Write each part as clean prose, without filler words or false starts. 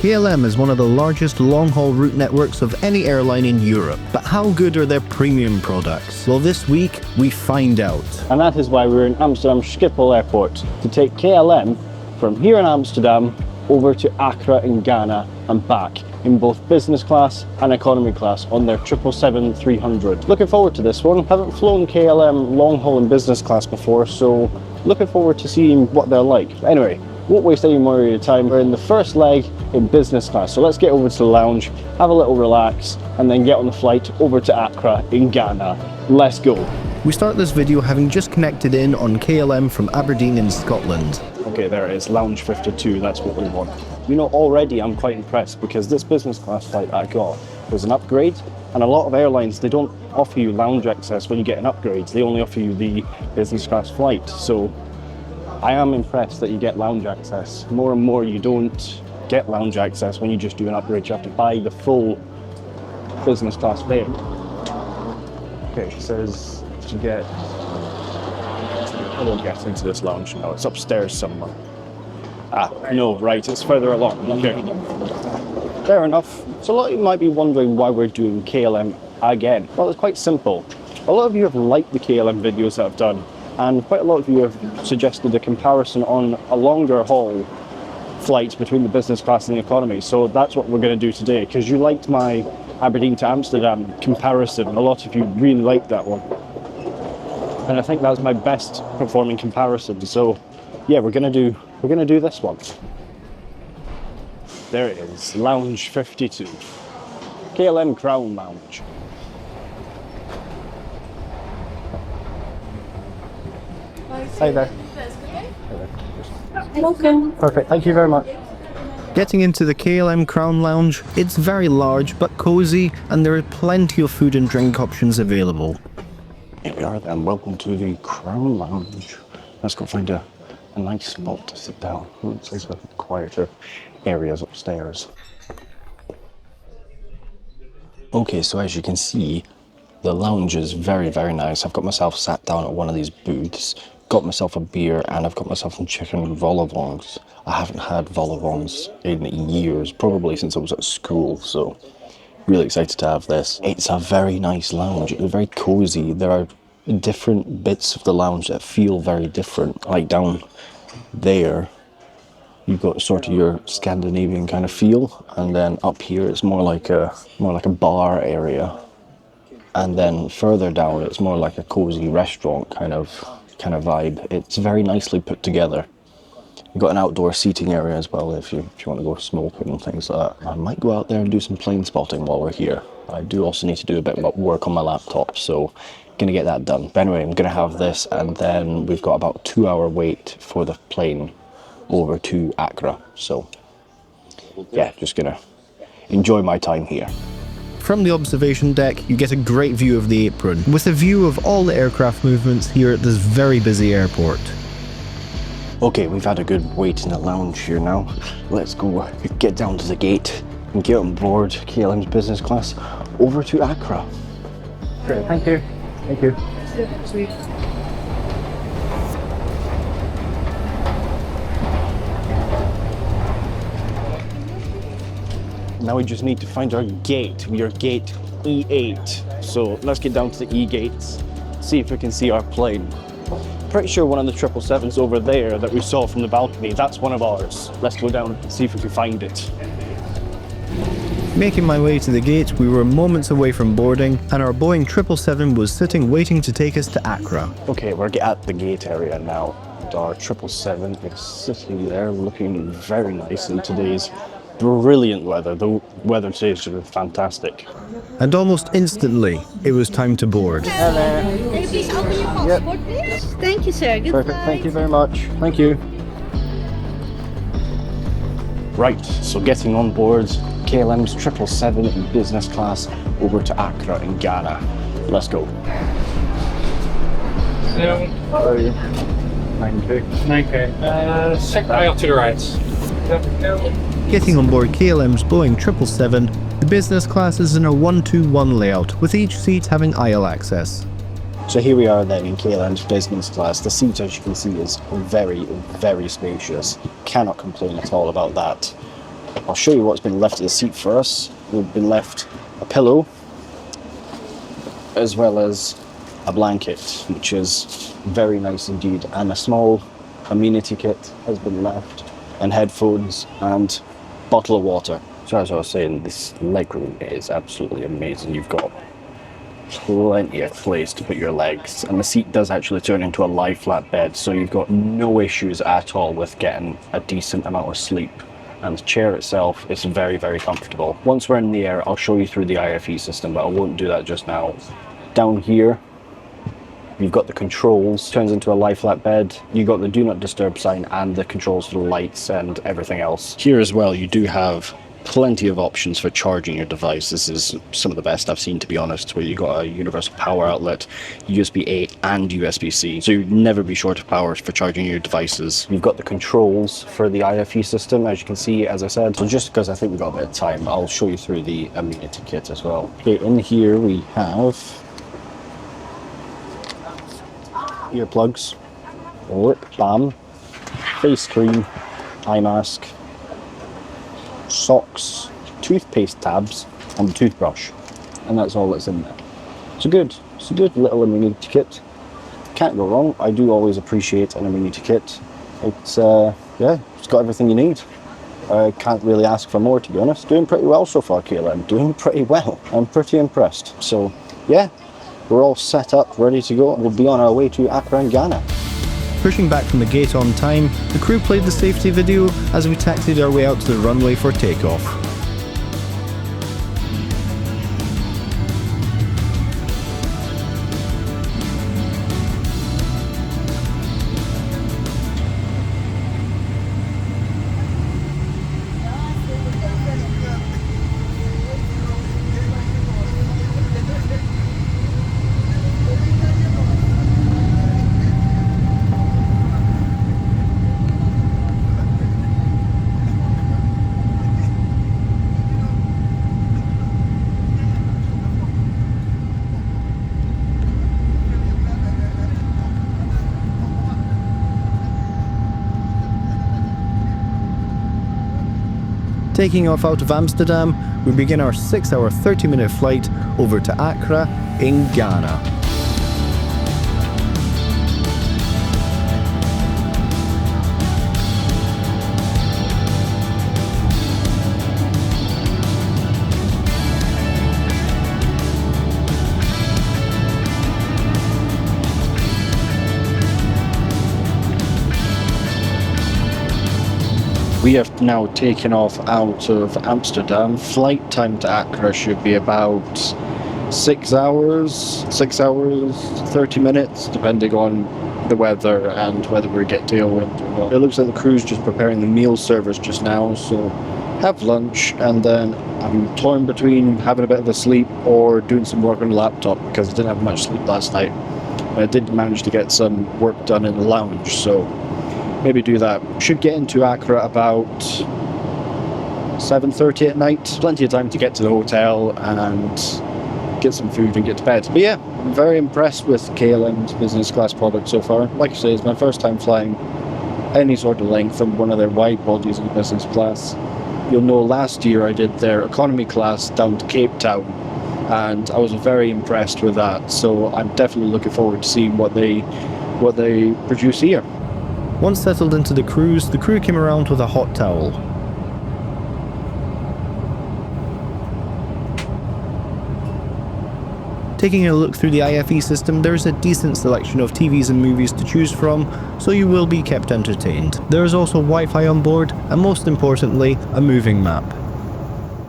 KLM is one of the largest long-haul route networks of any airline in Europe. But how good are their premium products? Well, this week, we find out. And that is why we're in Amsterdam Schiphol Airport to take KLM from here in Amsterdam over to Accra in Ghana and back in both business class and economy class on their 777-300. Looking forward to this one. Haven't flown KLM long-haul in business class before, so looking forward to seeing what they're like. Anyway, won't waste any more of your time. We're in the first leg in business class, so let's get over to the lounge, have a little relax, and then get on the flight over to Accra in Ghana. Let's go. We start this video having just connected in on KLM from Aberdeen in Scotland. Okay, there it is, lounge 52, that's what we want. You know, already I'm quite impressed because this business class flight I got was an upgrade, and a lot of airlines, they don't offer you lounge access when you get an upgrade. They only offer you the business class flight. So I am impressed that you get lounge access. More and more you don't get lounge access when you just do an upgrade. You have to buy the full business class fare. Okay, it says to get, I won't get into this lounge now, it's upstairs somewhere. Ah, no, right, it's further along. Okay. Fair enough. So a lot of you might be wondering why we're doing KLM again. Well, it's quite simple. A lot of you have liked the KLM videos that I've done, and quite a lot of you have suggested a comparison on a longer haul flight between the business class and the economy. So that's what we're going to do today, because you liked my Aberdeen to Amsterdam comparison. A lot of you really liked that one. And I think that was my best performing comparison. So yeah, we're going to do this one. There it is, lounge 52. KLM Crown Lounge. Hi there. Welcome. Perfect, thank you very much. Getting into the KLM Crown Lounge, it's very large but cozy, and there are plenty of food and drink options available. Here we are then, welcome to the Crown Lounge. Let's go find a nice spot to sit down. It's a quieter areas upstairs. Okay, so as you can see, the lounge is very, very nice. I've got myself sat down at one of these booths, got myself a beer, and I've got myself some chicken vol au vents. I haven't had vol au vents in years, probably since I was at school, so really excited to have this. It's a very nice lounge. It's very cozy. There are different bits of the lounge that feel very different. Like down there, you've got sort of your Scandinavian kind of feel, and then up here it's more like a bar area, and then further down it's more like a cozy restaurant kind of vibe. It's very nicely put together. You've got an outdoor seating area as well if you want to go smoking and things like that. I might go out there and do some plane spotting while we're here. I do also need to do a bit of work on my laptop, so gonna get that done. But anyway, I'm gonna have this, and then we've got about 2-hour wait for the plane over to Accra. So yeah, just gonna enjoy my time here. From the observation deck, you get a great view of the apron, with a view of all the aircraft movements here at this very busy airport. Okay, we've had a good wait in the lounge here now. Let's go get down to the gate and get on board KLM's business class over to Accra. Great, thank you. Thank you. Sweet. Now we just need to find our gate. We are gate E8. So let's get down to the E gates, see if we can see our plane. Pretty sure one of the 777s over there that we saw from the balcony, that's one of ours. Let's go down and see if we can find it. Making my way to the gate, we were moments away from boarding, and our Boeing 777 was sitting waiting to take us to Accra. Okay, we're at the gate area now. Our 777 is sitting there looking very nice in today's brilliant weather. The weather today has been fantastic. And almost instantly, it was time to board. Hello. Can you please open your passport, please? Thank you, sir. Goodbye. Perfect, thank you very much. Thank you. Right, so getting on board KLM's 777 in business class over to Accra in Ghana. Let's go. So, How are you? 9K. 9K. Second aisle to the right. Getting on board KLM's Boeing 777, the business class is in a 1-2-1 layout, with each seat having aisle access. So here we are then in KLM's business class. The seat, as you can see, is very, very spacious. Cannot complain at all about that. I'll show you what's been left of the seat for us. We've been left a pillow, as well as a blanket, which is very nice indeed, and a small amenity kit has been left, and headphones and bottle of water. So as I was saying, this legroom is absolutely amazing. You've got plenty of place to put your legs, and the seat does actually turn into a lie flat bed, so you've got no issues at all with getting a decent amount of sleep. And the chair itself is very, very comfortable. Once we're in the air, I'll show you through the IFE system, but I won't do that just now. Down here, you've got the controls, turns into a lie flat bed. You've got the do not disturb sign and the controls for the lights and everything else. Here as well, you do have plenty of options for charging your device. This is some of the best I've seen, to be honest, where you've got a universal power outlet, USB-A and USB-C, so you'd never be short of power for charging your devices. You've got the controls for the IFE system, as you can see, as I said. So just because I think we've got a bit of time, I'll show you through the amenity kit as well. Okay, in here we have earplugs, lip balm, face cream, eye mask, socks, toothpaste tabs, and the toothbrush, and that's all that's in there. It's a good little amenity kit. Can't go wrong. I do always appreciate an amenity kit. It's yeah, it's got everything you need. I can't really ask for more, to be honest. Doing pretty well so far, KLM. Doing pretty well. I'm pretty impressed. So yeah, we're all set up, ready to go. We'll be on our way to Accra in Ghana. Pushing back from the gate on time, the crew played the safety video as we taxied our way out to the runway for takeoff. Taking off out of Amsterdam, we begin our 6-hour 30-minute flight over to Accra in Ghana. We have now taken off out of Amsterdam. Flight time to Accra should be about 6 hours, 30 minutes, depending on the weather and whether we get tailwind or not. It looks like the crew's just preparing the meal service just now, so have lunch, and then I'm torn between having a bit of a sleep or doing some work on the laptop because I didn't have much sleep last night. I did manage to get some work done in the lounge, so maybe do that. Should get into Accra about 7:30 at night. Plenty of time to get to the hotel and get some food and get to bed. But yeah, I'm very impressed with KLM's business class product so far. Like I say, it's my first time flying any sort of length on one of their wide bodies in business class. You'll know last year I did their economy class down to Cape Town, and I was very impressed with that. So I'm definitely looking forward to seeing what they produce here. Once settled into the cruise, the crew came around with a hot towel. Taking a look through the IFE system, there is a decent selection of TVs and movies to choose from, so you will be kept entertained. There is also Wi-Fi on board, and most importantly, a moving map.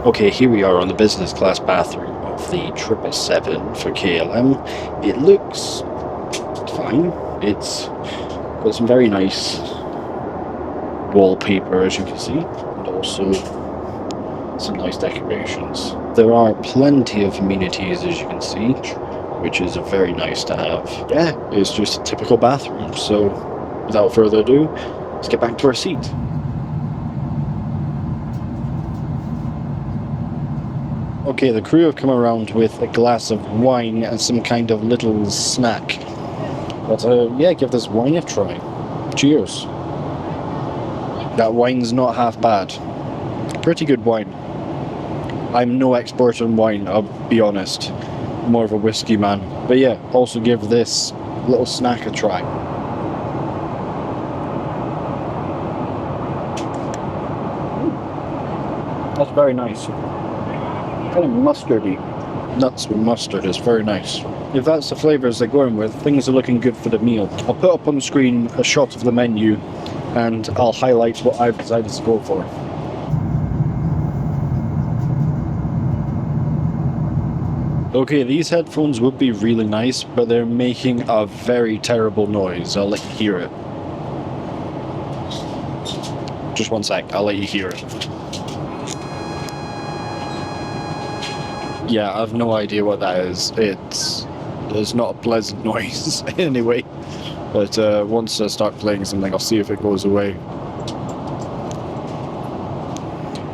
Okay, here we are on the business class bathroom of the 777 for KLM. It looks fine. It's got some very nice wallpaper, as you can see, and also some nice decorations. There are plenty of amenities, as you can see, which is very nice to have. Yeah, it's just a typical bathroom. So without further ado, let's get back to our seat. Okay, the crew have come around with a glass of wine and some kind of little snack. But yeah, give this wine a try. Cheers. That wine's not half bad. Pretty good wine. I'm no expert on wine, I'll be honest. More of a whiskey man. But yeah, also give this little snack a try. That's very nice. Kind of mustardy. Nuts with mustard is very nice. If that's the flavours they're going with, things are looking good for the meal. I'll put up on the screen a shot of the menu and I'll highlight what I've decided to go for. Okay, these headphones would be really nice, but they're making a very terrible noise. I'll let you hear it. Just one sec, I'll let you hear it. Yeah, I've no idea what that is. It's not a pleasant noise anyway. But once I start playing something, I'll see if it goes away.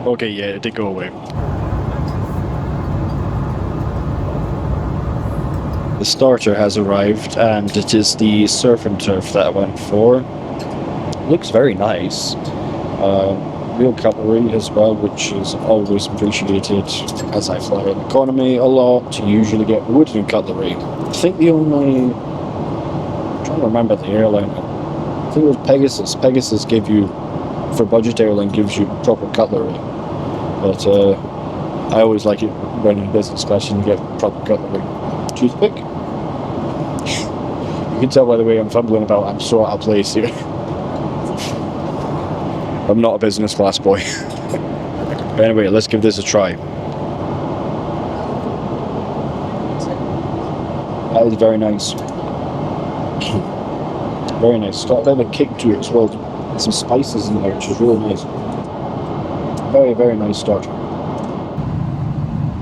Okay, yeah, it did go away. The starter has arrived, and it is the surf and turf that I went for. Looks very nice. Real cutlery as well, which is always appreciated. As I fly in economy a lot, you usually get wooden cutlery. I think the only... I'm trying to remember the airline. I think it was Pegasus. Pegasus gave you, for budget airline, gives you proper cutlery. But I always like it when in business class you get proper cutlery. Toothpick? You can tell by the way I'm fumbling about, I'm so out of place here. I'm not a business class boy. But anyway, let's give this a try. That is very nice. Very nice. It's got a bit of a kick to it as well. There's some spices in there, which is really nice. Very, very nice starter.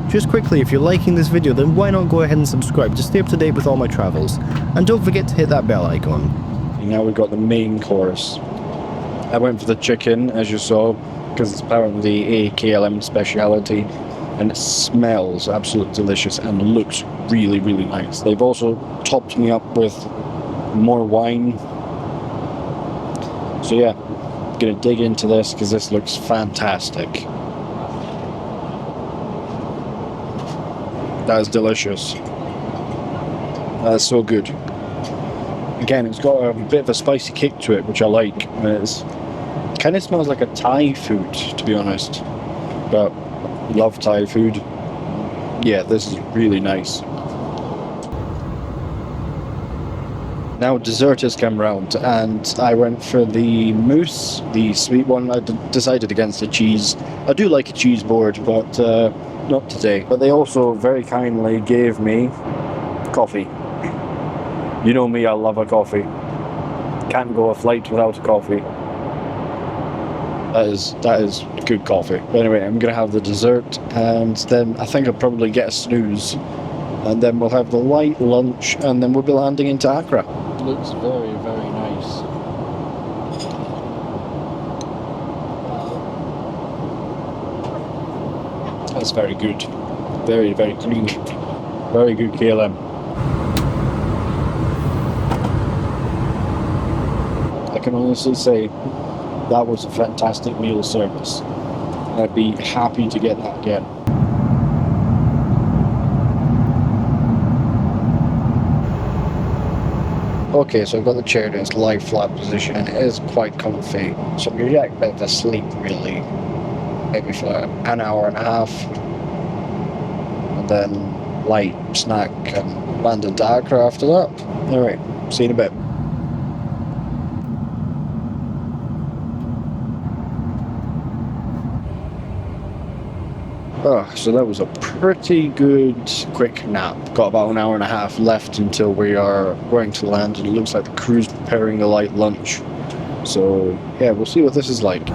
Just quickly, if you're liking this video, then why not go ahead and subscribe to stay up to date with all my travels. And don't forget to hit that bell icon. And now we've got the main course. I went for the chicken, as you saw, because it's apparently a KLM speciality, and it smells absolutely delicious and looks really, really nice. They've also topped me up with more wine. So yeah, I'm gonna dig into this because this looks fantastic. That is delicious. That is so good. Again, it's got a bit of a spicy kick to it, which I like. It kind of smells like a Thai food, to be honest. But love Thai food. Yeah, this is really nice. Now dessert has come round, and I went for the mousse, the sweet one. I decided against the cheese. I do like a cheese board, but not today. But they also very kindly gave me coffee. You know me, I love a coffee. Can't go a flight without a coffee. That is good coffee. But anyway, I'm gonna have the dessert, and then I think I'll probably get a snooze, and then we'll have the light lunch, and then we'll be landing into Accra. Looks very, very nice. That's very good. Very, very clean. Very good KLM. I can honestly say that was a fantastic meal service. I'd be happy to get that again. Okay, so I've got the chair in its lie flat position and it is quite comfy. So I'm going to get a bit of a sleep really. Maybe for an hour and a half. And then light snack and land into Accra after that. Alright, see you in a bit. Oh, so that was a pretty good quick nap. Got about an hour and a half left until we are going to land, and it looks like the crew's preparing the light lunch. So yeah, we'll see what this is like.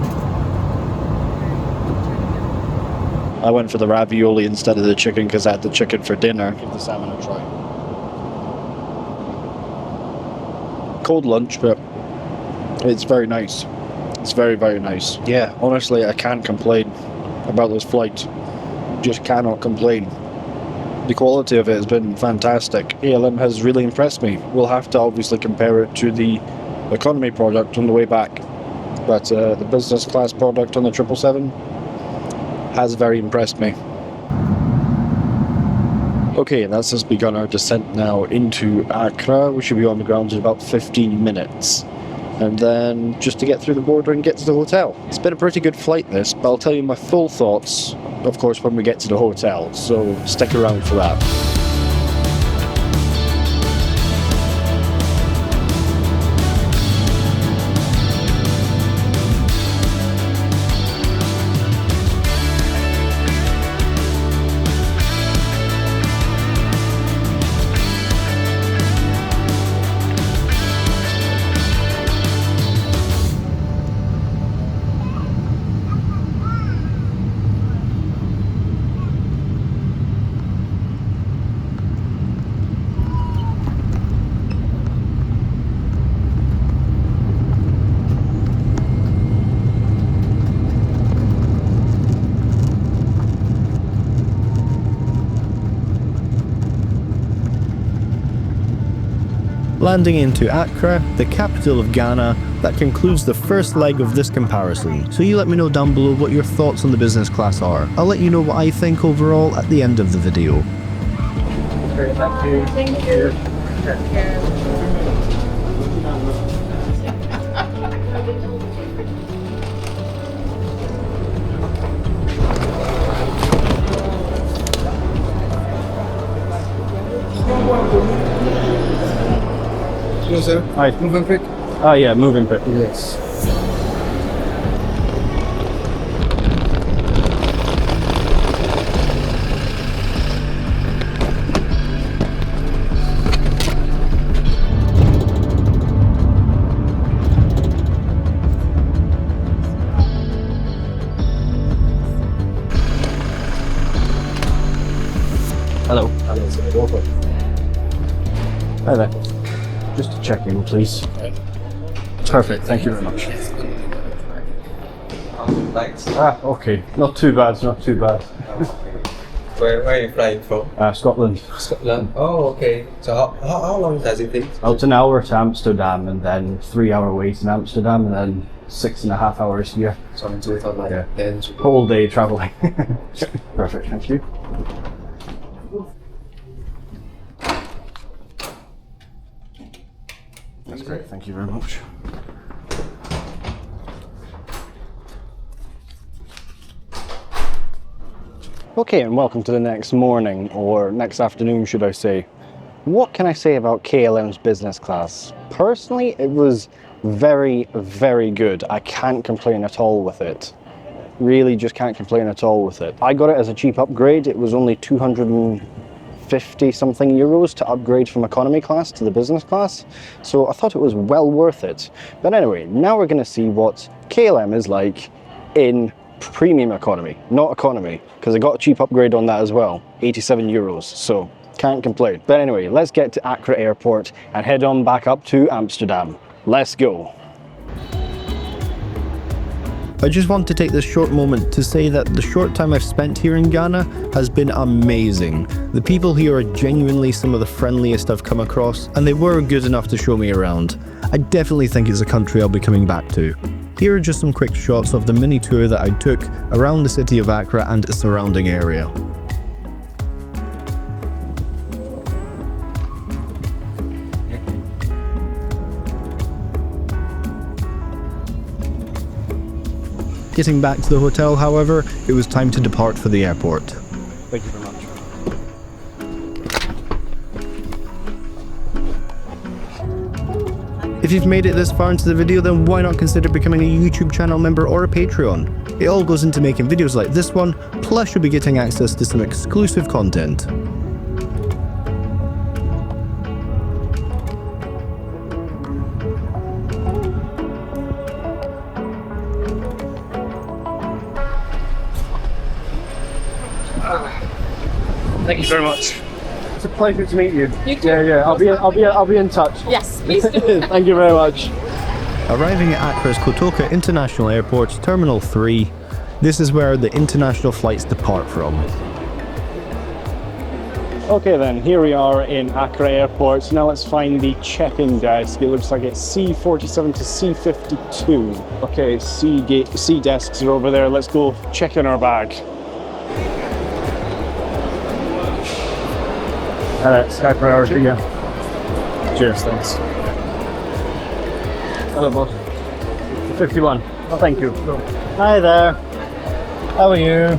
I went for the ravioli instead of the chicken because I had the chicken for dinner. Give the salmon a try. Cold lunch, but it's very nice. It's very, very nice. Yeah, honestly, I can't complain about this flight. Just cannot complain. The quality of it has been fantastic. KLM has really impressed me. We'll have to obviously compare it to the economy product on the way back, but the business class product on the 777, has very impressed me. Okay, that's just begun our descent now into Accra. We should be on the ground in about 15 minutes. And then just to get through the border and get to the hotel. It's been a pretty good flight this, but I'll tell you my full thoughts, of course, when we get to the hotel, so stick around for that. Landing into Accra, the capital of Ghana, that concludes the first leg of this comparison. So you let me know down below what your thoughts on the business class are. I'll let you know what I think overall at the end of the video. Okay, thank you. Thank you. Hello, sir. Hi. Moving quick. Ah, yeah, moving bit. Yes. Hello. Hello, sir. Welcome. Hi there. Just to check in, please. Perfect, thank you very much. Thanks. Ah, okay. Not too bad, not too bad. Where are you flying from? Scotland. Scotland. Oh, okay. So how long does it take? Out an hour to Amsterdam and then 3-hour wait in Amsterdam and then 6.5 hours here. So in total, like Yeah. 10 to Whole day travelling. Perfect, thank you. That's great, thank you very much. Okay, and welcome to the next morning, or next afternoon, should I say. What can I say about KLM's business class? Personally, it was very, very good. I can't complain at all with it. Really just can't complain at all with it. I got it as a cheap upgrade. It was only 250 something euros to upgrade from economy class to the business class. So I thought it was well worth it. But anyway, now we're gonna see what KLM is like in premium economy, not economy, because I got a cheap upgrade on that as well, 87 euros, so can't complain. But anyway, let's get to Accra Airport and head on back up to Amsterdam. Let's go. I just want to take this short moment to say that the short time I've spent here in Ghana has been amazing. The people here are genuinely some of the friendliest I've come across, and they were good enough to show me around. I definitely think it's a country I'll be coming back to. Here are just some quick shots of the mini tour that I took around the city of Accra and its surrounding area. Getting back to the hotel, however, it was time to depart for the airport. Thank you very much. If you've made it this far into the video, then why not consider becoming a YouTube channel member or a Patreon? It all goes into making videos like this one, plus you'll be getting access to some exclusive content. Thank you very much. It's a pleasure to meet you. You too. Yeah. I'll be in touch. Yes, please do. Thank you very much. Arriving at Accra's Kotoka International Airport, Terminal 3, this is where the international flights depart from. Okay then, here we are in Accra Airport. So now let's find the check-in desk. It looks like it's C47 to C52. Okay, C desks are over there. Let's go check in our bag. Sky Priority, yeah. Cheers, thanks. Hello, boss. 51. Thank you. Hi there. How are you?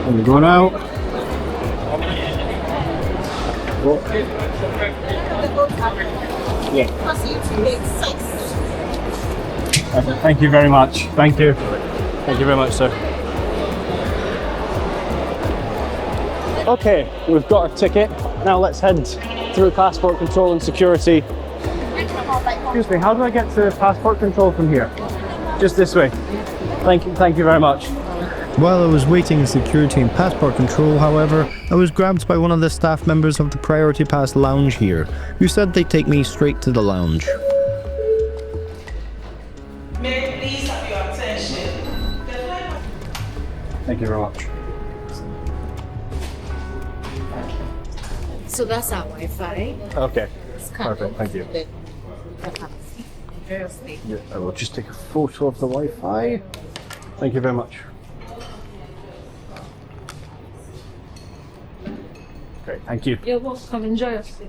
Are we going out? Yeah. Thank you very much. Thank you. Thank you very much, sir. Okay, we've got our ticket. Now let's head through passport control and security. Excuse me, how do I get to passport control from here? Just this way. Thank you very much. While I was waiting in security and passport control, however, I was grabbed by one of the staff members of the Priority Pass lounge here, who said they'd take me straight to the lounge. May I please have your attention? Thank you very much. So that's our Wi-Fi. Okay, perfect, thank you. Yeah, I will just take a photo of the Wi-Fi. Thank you very much. Great, thank you. You're welcome. Enjoy your stay.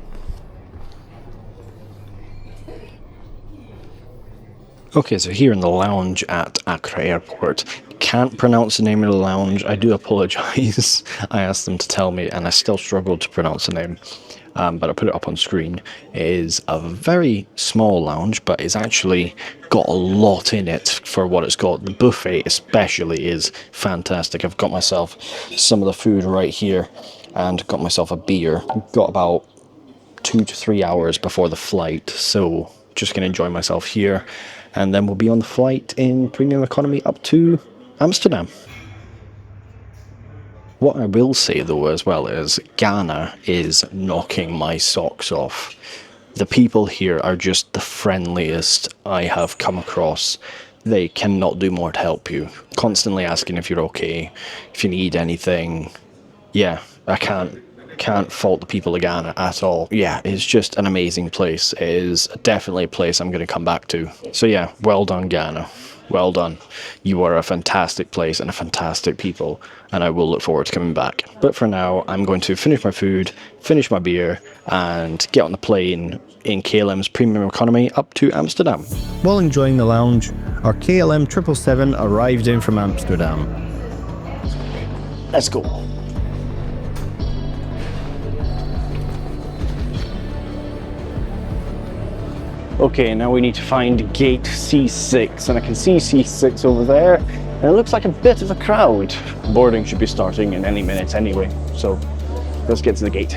Okay, so here in the lounge at Accra Airport. Can't pronounce the name of the lounge. I do apologise. I asked them to tell me and I still struggled to pronounce the name. But I put it up on screen. It is a very small lounge, but it's actually got a lot in it for what it's got. The buffet especially is fantastic. I've got myself some of the food right here and got myself a beer. Got about 2 to 3 hours before the flight, so just gonna enjoy myself here. And then we'll be on the flight in premium economy up to Amsterdam. What I will say though as well is Ghana is knocking my socks off. The people here are just the friendliest I have come across. They cannot do more to help you. Constantly asking if you're okay, if you need anything. Yeah, I can't fault the people of Ghana at all. Yeah, it's just an amazing place. It is definitely a place I'm going to come back to. So yeah, well done Ghana. Well done. You are a fantastic place and a fantastic people, and I will look forward to coming back. But for now, I'm going to finish my food, finish my beer, and get on the plane in KLM's premium economy up to Amsterdam. While enjoying the lounge, our KLM 777 arrived in from Amsterdam. Let's go. Okay, now we need to find gate C6, and I can see C6 over there, and it looks like a bit of a crowd. Boarding should be starting in any minute anyway, so let's get to the gate.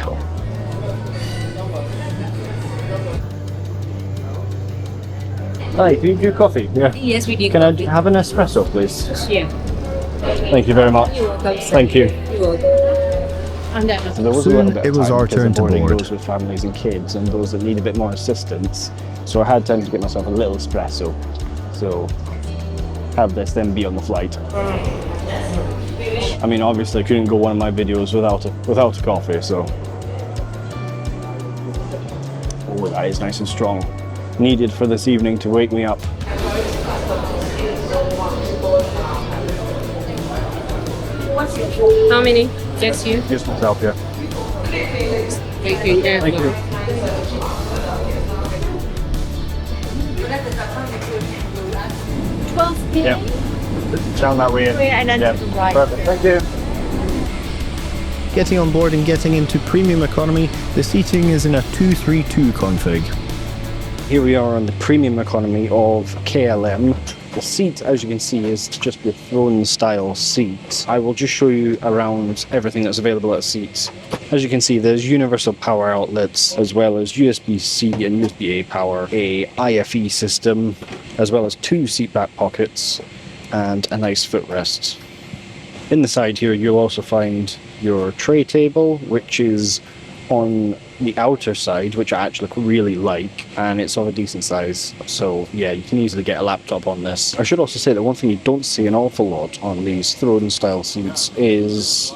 Hi, do you do coffee? Yeah. Yes, we do. Can I have an espresso, please? Yeah. Thank you very much. You're welcome. Thank you. You're welcome. And then So there was a Soon little bit of it was time our because turn the to boarding board. goes with families and kids and those that need a bit more assistance. So I had time to get myself a little espresso. So have this, then be on the flight. I mean, obviously I couldn't go one of my videos without a coffee, so. Oh, that is nice and strong. Needed for this evening to wake me up. how many? Just you? Just myself, yeah. Thank you. Thank you. 12 p.m. Yeah. Down that way. And then Yeah. to the right. Perfect. Thank you. Getting on board and getting into premium economy, the seating is in a 232 config. Here we are on the premium economy of KLM. The seat, as you can see, is just the throne style seat. I will just show you around everything that's available at seats. As you can see, there's universal power outlets, as well as USB-C and USB-A power, a IFE system, as well as 2 seat back pockets, and a nice footrest. In the side here, you'll also find your tray table, which is on the outer side, which I actually really like, and it's of a decent size, so yeah, you can easily get a laptop on this. I should also say that one thing you don't see an awful lot on these throne style seats is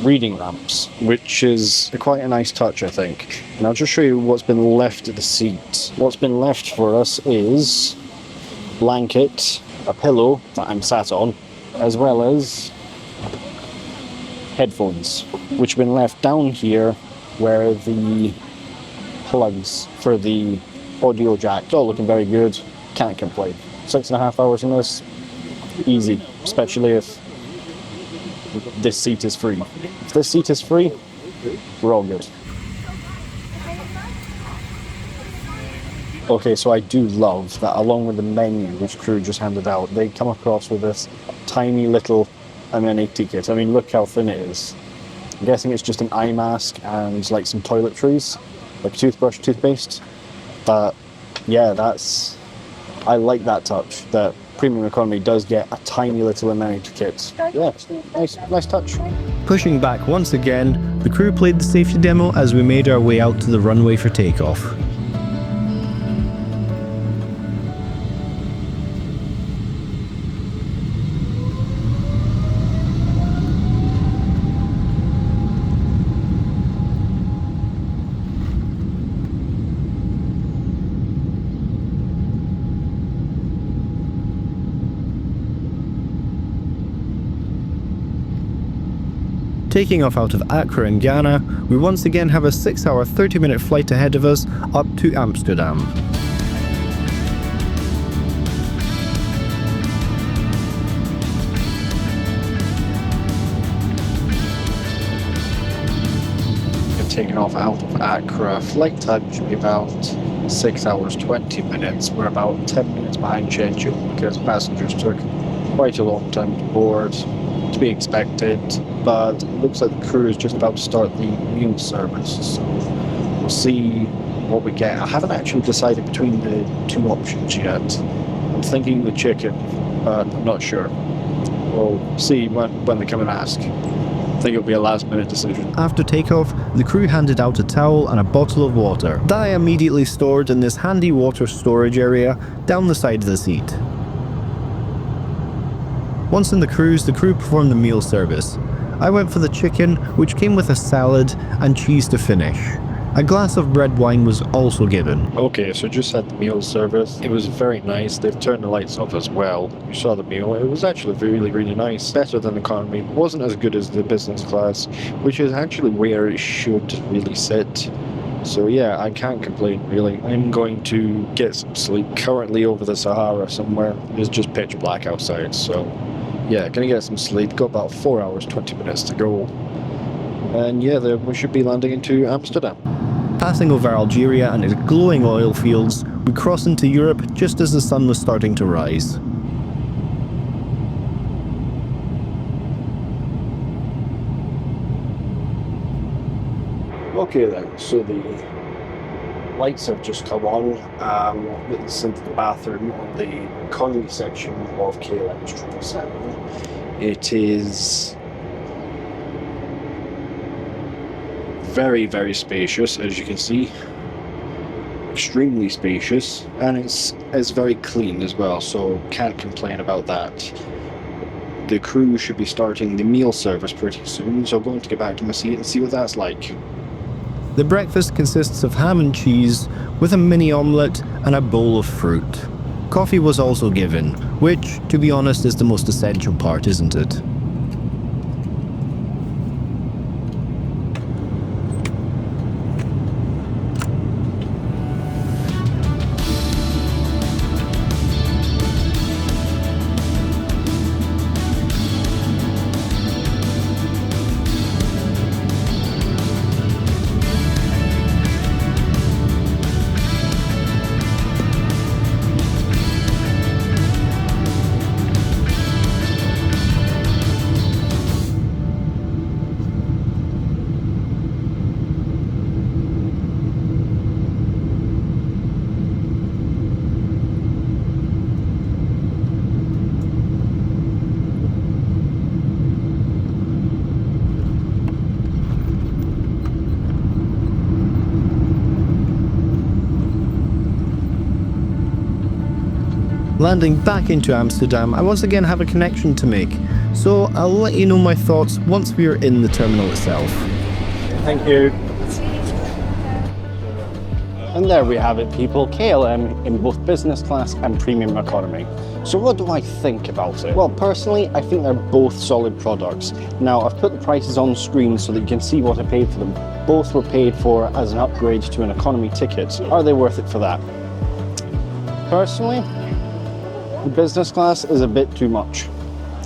reading lamps, which is quite a nice touch, I think. And I'll just show you what's been left at the seat. What's been left for us is blanket, a pillow that I'm sat on, as well as headphones, which have been left down here where the plugs for the audio jack. It's all looking very good. Can't complain. 6.5 hours in this, easy, especially if this seat is free. If this seat is free, we're all good. Okay, so I do love that along with the menu which crew just handed out, they come across with this tiny little amenity ticket. I mean, look how thin it is. I'm guessing it's just an eye mask and like some toiletries, like toothbrush, toothpaste. But yeah, I like that touch, that premium economy does get a tiny little amenity kit. Yeah, nice touch. Pushing back once again, the crew played the safety demo as we made our way out to the runway for takeoff. Taking off out of Accra in Ghana, we once again have a 6-hour 30-minute flight ahead of us up to Amsterdam. We've taken off out of Accra. Flight time should be about 6 hours 20 minutes. We're about 10 minutes behind schedule because passengers took quite a long time to board. To be expected, but it looks like the crew is just about to start the meal service, so we'll see what we get. I haven't actually decided between the two options yet. I'm thinking the chicken, but I'm not sure. We'll see when they come and ask. I think it'll be a last-minute decision. After takeoff, the crew handed out a towel and a bottle of water that I immediately stored in this handy water storage area down the side of the seat. Once in the cruise, the crew performed the meal service. I went for the chicken, which came with a salad and cheese to finish. A glass of red wine was also given. Okay, so just had the meal service. It was very nice. They've turned the lights off as well. You saw the meal. It was actually really nice. Better than economy. It wasn't as good as the business class, which is actually where it should really sit. So yeah, I can't complain really. I'm going to get some sleep. Currently over the Sahara somewhere. It's just pitch black outside, so yeah, gonna get some sleep. Got about 4 hours, 20 minutes to go. And yeah, we should be landing into Amsterdam. Passing over Algeria and its glowing oil fields, we crossed into Europe just as the sun was starting to rise. Okay then, so the lights have just come on. This is into the bathroom on the economy section of KLM's 777. It is very spacious, as you can see. Extremely spacious, and it's very clean as well, so can't complain about that. The crew should be starting the meal service pretty soon, so I'm going to get back to my seat and see what that's like. The breakfast consists of ham and cheese with a mini omelette and a bowl of fruit. Coffee was also given, which, to be honest, is the most essential part, isn't it? Landing back into Amsterdam, I once again have a connection to make, so I'll let you know my thoughts once we are in the terminal itself. Thank you. And there we have it, people. KLM in both business class and premium economy. So what do I think about it? Well, personally, I think they're both solid products. Now, I've put the prices on screen so that you can see what I paid for them. Both were paid for as an upgrade to an economy ticket. Are they worth it for that? Personally, the business class is a bit too much.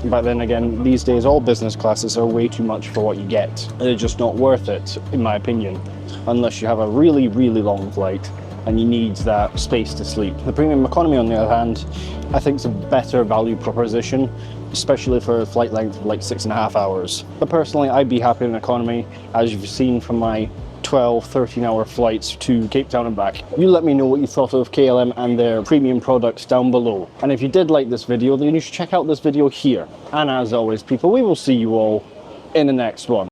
But then again, these days all business classes are way too much for what you get. They're just not worth it, in my opinion, unless you have a really, really long flight and you need that space to sleep. The premium economy, on the other hand, I think is a better value proposition, especially for a flight length of like 6.5 hours. But personally, I'd be happy in economy, as you've seen from my 12, 13-hour flights to Cape Town and back. You let me know what you thought of KLM and their premium products down below. And if you did like this video, then you should check out this video here. And as always, people, we will see you all in the next one.